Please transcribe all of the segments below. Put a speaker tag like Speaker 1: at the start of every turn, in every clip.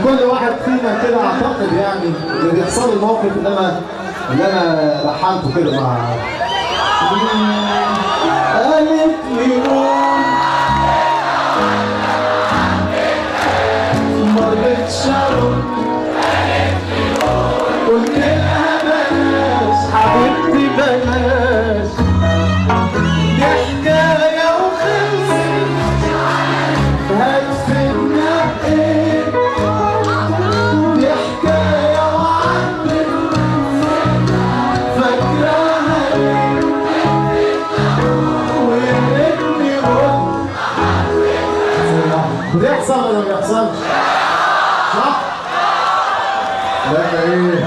Speaker 1: كل واحد فينا كده اعتقد يعني اللي بيحصل الموقف اللي انا لحنته كده مع قالت لي قول مرضتش ارد قلت لها بلاش حبيبتي بلاش دي حكايه وخلصت هتفيدنا بايه دي حكايه وعدت فاكراها ليه ويهمني قول بيحصل ولا ما بيحصلش؟ صح؟ لا ايه؟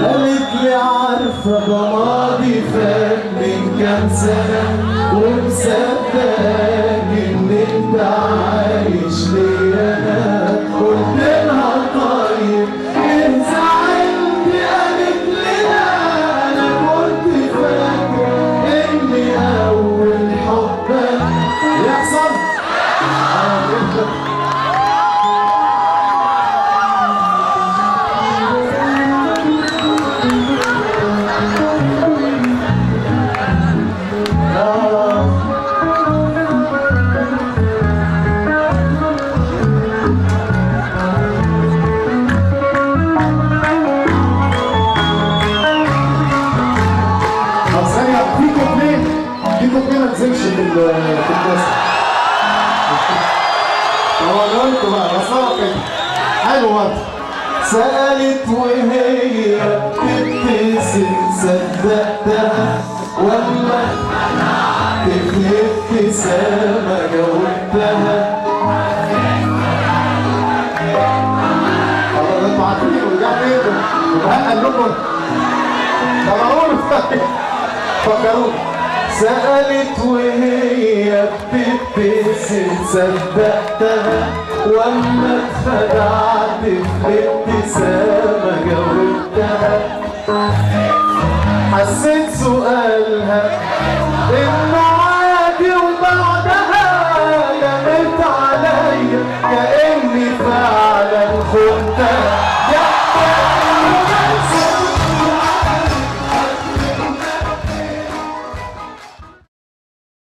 Speaker 1: قالت لي عارفة ده ماضي فات من كام سنة ومصدقاك إن أنت عايش ليا أنا قلت لها طيب إن زعلت قالت لي لا أنا كنت فاكر إني أول حبك يحصل ما تنزلش في الكاس. هو لكم بقى مسار كده حلو برضه. سألت وهي بتبتسم صدقتها ولا تخلي ابتسامة جاوبتها. خلاص انتوا عارفين ورجعت ايه؟ يبقى قال لكم طب اقول فكروني. سألت وهي بتبتسم صدقتها واما اتخدعت في ابتسامة جاوبتها. حسيت سؤالها انه عادي وبعدها جابت عليا كأني فعلا خنتها.